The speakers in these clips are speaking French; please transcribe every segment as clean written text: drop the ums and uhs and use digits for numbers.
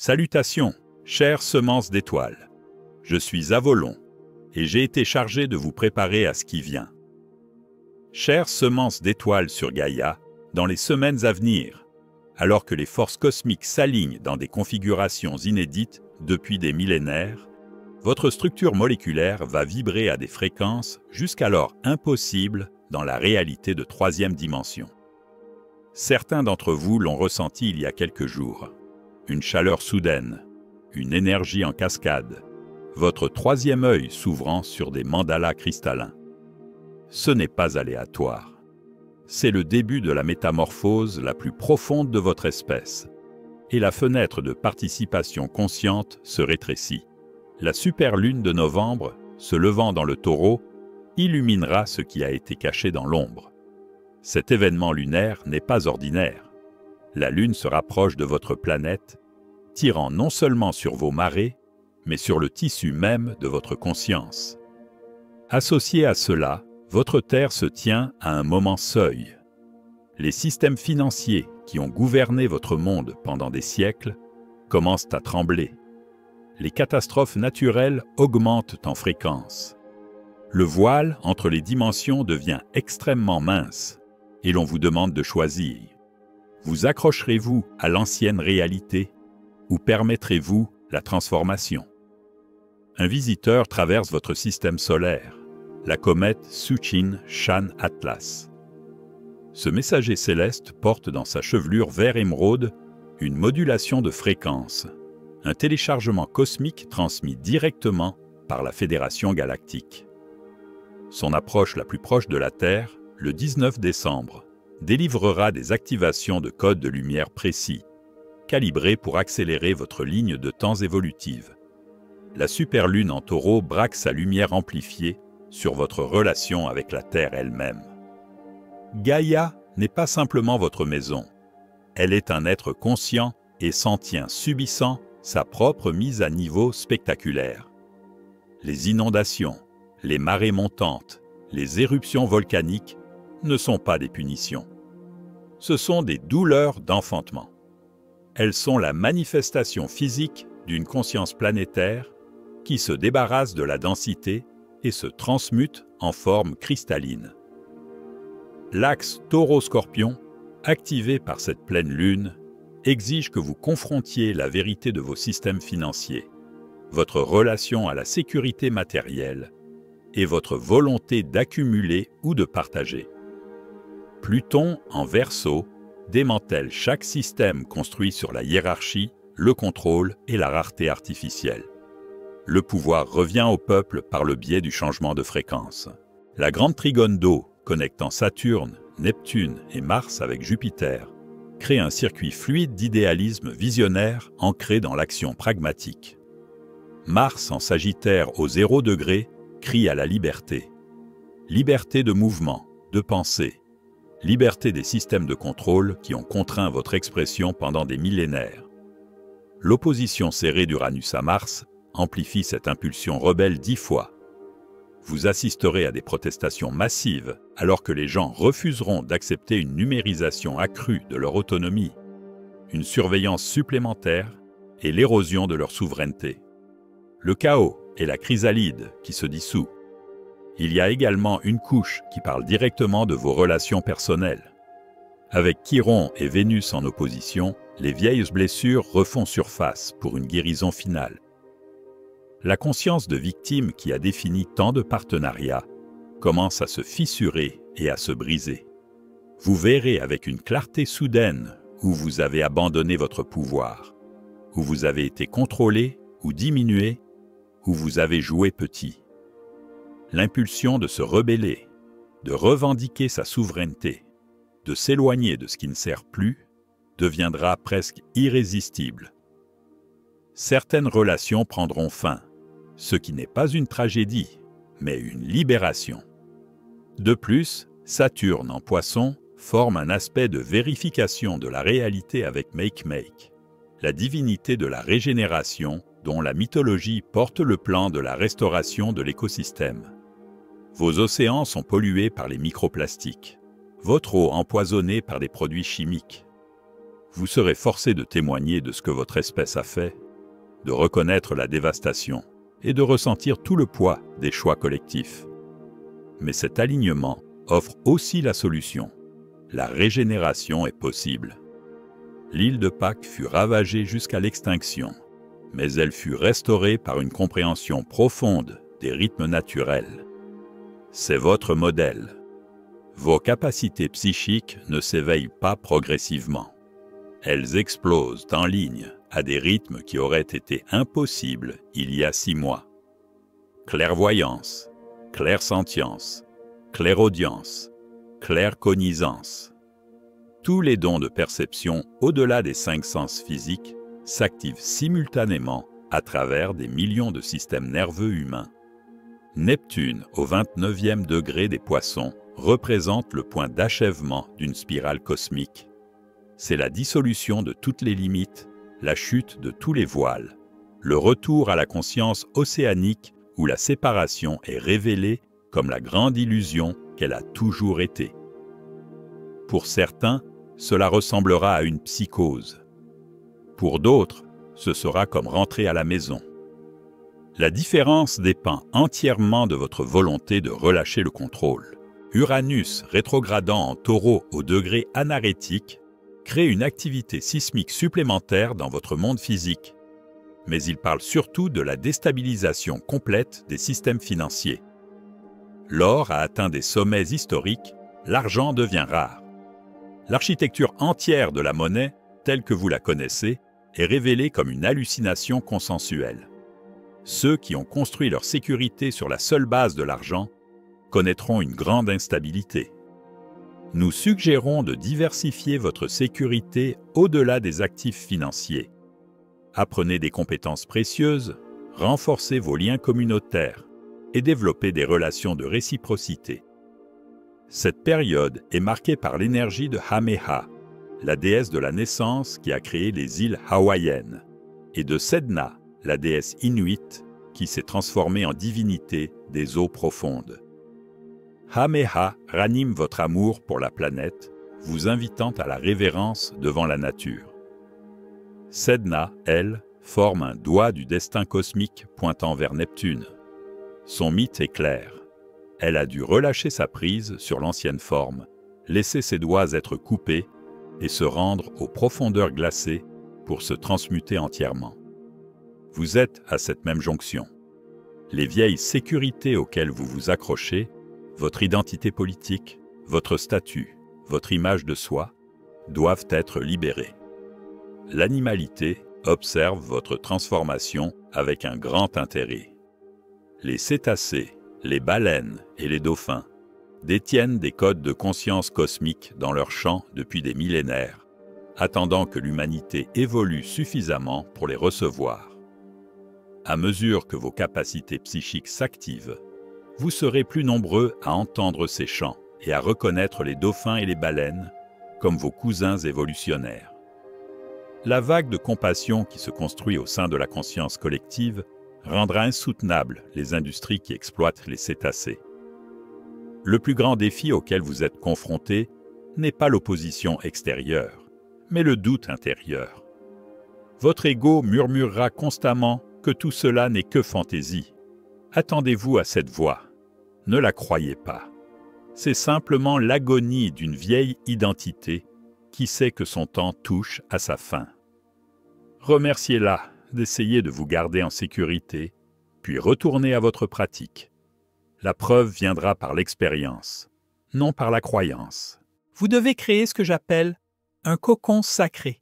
Salutations, chères semences d'étoiles. Je suis Avolon, et j'ai été chargé de vous préparer à ce qui vient. Chères semences d'étoiles sur Gaïa, dans les semaines à venir, alors que les forces cosmiques s'alignent dans des configurations inédites depuis des millénaires, votre structure moléculaire va vibrer à des fréquences jusqu'alors impossibles dans la réalité de troisième dimension. Certains d'entre vous l'ont ressenti il y a quelques jours. Une chaleur soudaine, une énergie en cascade, votre troisième œil s'ouvrant sur des mandalas cristallins. Ce n'est pas aléatoire. C'est le début de la métamorphose la plus profonde de votre espèce. Et la fenêtre de participation consciente se rétrécit. La superlune de novembre, se levant dans le Taureau, illuminera ce qui a été caché dans l'ombre. Cet événement lunaire n'est pas ordinaire. La Lune se rapproche de votre planète, tirant non seulement sur vos marées, mais sur le tissu même de votre conscience. Associé à cela, votre Terre se tient à un moment seuil. Les systèmes financiers qui ont gouverné votre monde pendant des siècles commencent à trembler. Les catastrophes naturelles augmentent en fréquence. Le voile entre les dimensions devient extrêmement mince et l'on vous demande de choisir. Vous accrocherez-vous à l'ancienne réalité ou permettrez-vous la transformation? Un visiteur traverse votre système solaire, la comète Tsuchin-Shan Atlas. Ce messager céleste porte dans sa chevelure vert émeraude une modulation de fréquence, un téléchargement cosmique transmis directement par la Fédération galactique. Son approche la plus proche de la Terre, le 19 décembre, délivrera des activations de codes de lumière précis, calibrés pour accélérer votre ligne de temps évolutive. La superlune en Taureau braque sa lumière amplifiée sur votre relation avec la Terre elle-même. Gaïa n'est pas simplement votre maison. Elle est un être conscient et sentient subissant sa propre mise à niveau spectaculaire. Les inondations, les marées montantes, les éruptions volcaniques ne sont pas des punitions. Ce sont des douleurs d'enfantement. Elles sont la manifestation physique d'une conscience planétaire qui se débarrasse de la densité et se transmute en forme cristalline. L'axe Taureau-Scorpion, activé par cette pleine lune, exige que vous confrontiez la vérité de vos systèmes financiers, votre relation à la sécurité matérielle et votre volonté d'accumuler ou de partager. Pluton, en Verseau, démantèle chaque système construit sur la hiérarchie, le contrôle et la rareté artificielle. Le pouvoir revient au peuple par le biais du changement de fréquence. La grande trigone d'eau, connectant Saturne, Neptune et Mars avec Jupiter, crée un circuit fluide d'idéalisme visionnaire ancré dans l'action pragmatique. Mars en Sagittaire au 0 degré crie à la liberté. Liberté de mouvement, de pensée. Liberté des systèmes de contrôle qui ont contraint votre expression pendant des millénaires. L'opposition serrée d'Uranus à Mars amplifie cette impulsion rebelle 10 fois. Vous assisterez à des protestations massives alors que les gens refuseront d'accepter une numérisation accrue de leur autonomie, une surveillance supplémentaire et l'érosion de leur souveraineté. Le chaos est la chrysalide qui se dissout. Il y a également une couche qui parle directement de vos relations personnelles. Avec Chiron et Vénus en opposition, les vieilles blessures refont surface pour une guérison finale. La conscience de victime qui a défini tant de partenariats commence à se fissurer et à se briser. Vous verrez avec une clarté soudaine où vous avez abandonné votre pouvoir, où vous avez été contrôlé ou diminué, où vous avez joué petit. L'impulsion de se rebeller, de revendiquer sa souveraineté, de s'éloigner de ce qui ne sert plus, deviendra presque irrésistible. Certaines relations prendront fin, ce qui n'est pas une tragédie, mais une libération. De plus, Saturne en Poisson forme un aspect de vérification de la réalité avec Makemake, la divinité de la régénération dont la mythologie porte le plan de la restauration de l'écosystème. Vos océans sont pollués par les microplastiques, votre eau empoisonnée par des produits chimiques. vous serez forcé de témoigner de ce que votre espèce a fait, de reconnaître la dévastation et de ressentir tout le poids des choix collectifs. Mais cet alignement offre aussi la solution. La régénération est possible. L'île de Pâques fut ravagée jusqu'à l'extinction, mais elle fut restaurée par une compréhension profonde des rythmes naturels. C'est votre modèle. Vos capacités psychiques ne s'éveillent pas progressivement. Elles explosent en ligne à des rythmes qui auraient été impossibles il y a 6 mois. Clairvoyance, clairsentience, clairaudience, claircognizance. Tous les dons de perception au-delà des 5 sens physiques s'activent simultanément à travers des millions de systèmes nerveux humains. Neptune, au 29e degré des Poissons, représente le point d'achèvement d'une spirale cosmique. C'est la dissolution de toutes les limites, la chute de tous les voiles, le retour à la conscience océanique où la séparation est révélée comme la grande illusion qu'elle a toujours été. Pour certains, cela ressemblera à une psychose. Pour d'autres, ce sera comme rentrer à la maison. La différence dépend entièrement de votre volonté de relâcher le contrôle. Uranus, rétrogradant en Taureau au degré anarétique, crée une activité sismique supplémentaire dans votre monde physique. Mais il parle surtout de la déstabilisation complète des systèmes financiers. L'or a atteint des sommets historiques, l'argent devient rare. L'architecture entière de la monnaie, telle que vous la connaissez, est révélée comme une hallucination consensuelle. Ceux qui ont construit leur sécurité sur la seule base de l'argent connaîtront une grande instabilité. Nous suggérons de diversifier votre sécurité au-delà des actifs financiers. Apprenez des compétences précieuses, renforcez vos liens communautaires et développez des relations de réciprocité. Cette période est marquée par l'énergie de Hameha, la déesse de la naissance qui a créé les îles hawaïennes, et de Sedna, la déesse inuite qui s'est transformée en divinité des eaux profondes. Hameha ranime votre amour pour la planète, vous invitant à la révérence devant la nature. Sedna, elle, forme un doigt du destin cosmique pointant vers Neptune. Son mythe est clair. Elle a dû relâcher sa prise sur l'ancienne forme, laisser ses doigts être coupés et se rendre aux profondeurs glacées pour se transmuter entièrement. Vous êtes à cette même jonction. Les vieilles sécurités auxquelles vous vous accrochez, votre identité politique, votre statut, votre image de soi, doivent être libérées. L'animalité observe votre transformation avec un grand intérêt. Les cétacés, les baleines et les dauphins détiennent des codes de conscience cosmique dans leur champ depuis des millénaires, attendant que l'humanité évolue suffisamment pour les recevoir. À mesure que vos capacités psychiques s'activent, vous serez plus nombreux à entendre ces chants et à reconnaître les dauphins et les baleines comme vos cousins évolutionnaires. La vague de compassion qui se construit au sein de la conscience collective rendra insoutenables les industries qui exploitent les cétacés. Le plus grand défi auquel vous êtes confrontés n'est pas l'opposition extérieure, mais le doute intérieur. Votre ego murmurera constamment que tout cela n'est que fantaisie. Attendez-vous à cette voix. Ne la croyez pas. C'est simplement l'agonie d'une vieille identité qui sait que son temps touche à sa fin. Remerciez-la d'essayer de vous garder en sécurité, puis retournez à votre pratique. La preuve viendra par l'expérience, non par la croyance. Vous devez créer ce que j'appelle un cocon sacré.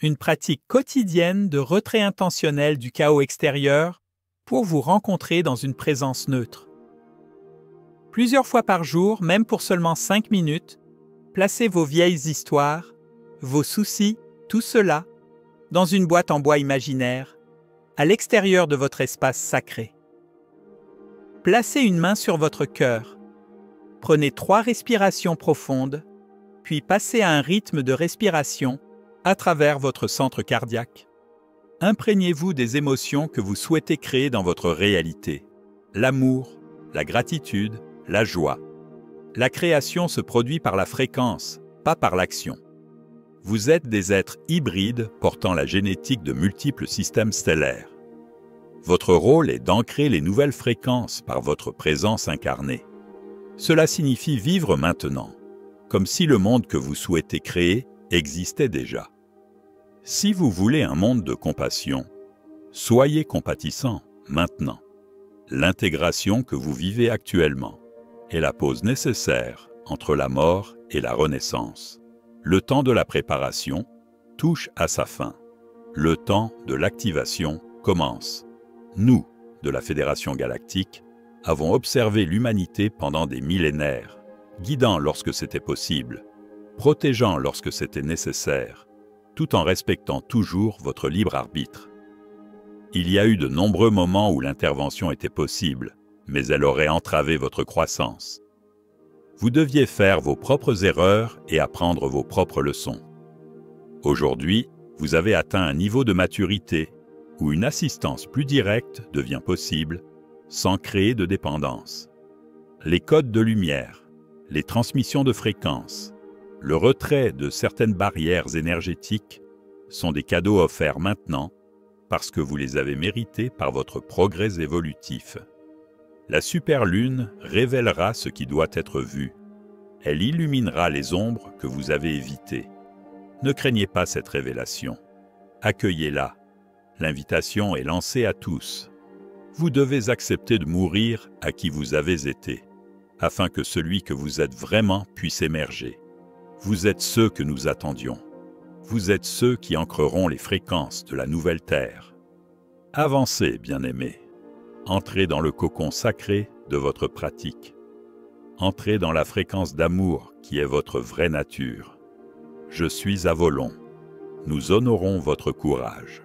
Une pratique quotidienne de retrait intentionnel du chaos extérieur pour vous rencontrer dans une présence neutre. Plusieurs fois par jour, même pour seulement 5 minutes, placez vos vieilles histoires, vos soucis, tout cela, dans une boîte en bois imaginaire, à l'extérieur de votre espace sacré. Placez une main sur votre cœur. Prenez 3 respirations profondes, puis passez à un rythme de respiration à travers votre centre cardiaque. Imprégnez-vous des émotions que vous souhaitez créer dans votre réalité. L'amour, la gratitude, la joie. La création se produit par la fréquence, pas par l'action. Vous êtes des êtres hybrides portant la génétique de multiples systèmes stellaires. Votre rôle est d'ancrer les nouvelles fréquences par votre présence incarnée. Cela signifie vivre maintenant, comme si le monde que vous souhaitez créer existait déjà. Si vous voulez un monde de compassion, soyez compatissant maintenant. L'intégration que vous vivez actuellement est la pause nécessaire entre la mort et la renaissance. Le temps de la préparation touche à sa fin. Le temps de l'activation commence. Nous, de la Fédération Galactique, avons observé l'humanité pendant des millénaires, guidant lorsque c'était possible, protégeant lorsque c'était nécessaire, tout en respectant toujours votre libre arbitre. Il y a eu de nombreux moments où l'intervention était possible, mais elle aurait entravé votre croissance. Vous deviez faire vos propres erreurs et apprendre vos propres leçons. Aujourd'hui, vous avez atteint un niveau de maturité où une assistance plus directe devient possible sans créer de dépendance. Les codes de lumière, les transmissions de fréquences, le retrait de certaines barrières énergétiques sont des cadeaux offerts maintenant parce que vous les avez mérités par votre progrès évolutif. La superlune révélera ce qui doit être vu. Elle illuminera les ombres que vous avez évitées. Ne craignez pas cette révélation. Accueillez-la. L'invitation est lancée à tous. Vous devez accepter de mourir à qui vous avez été, afin que celui que vous êtes vraiment puisse émerger. Vous êtes ceux que nous attendions. Vous êtes ceux qui ancreront les fréquences de la nouvelle Terre. Avancez, bien-aimés. Entrez dans le cocon sacré de votre pratique. Entrez dans la fréquence d'amour qui est votre vraie nature. Je suis Avalon. Nous honorons votre courage.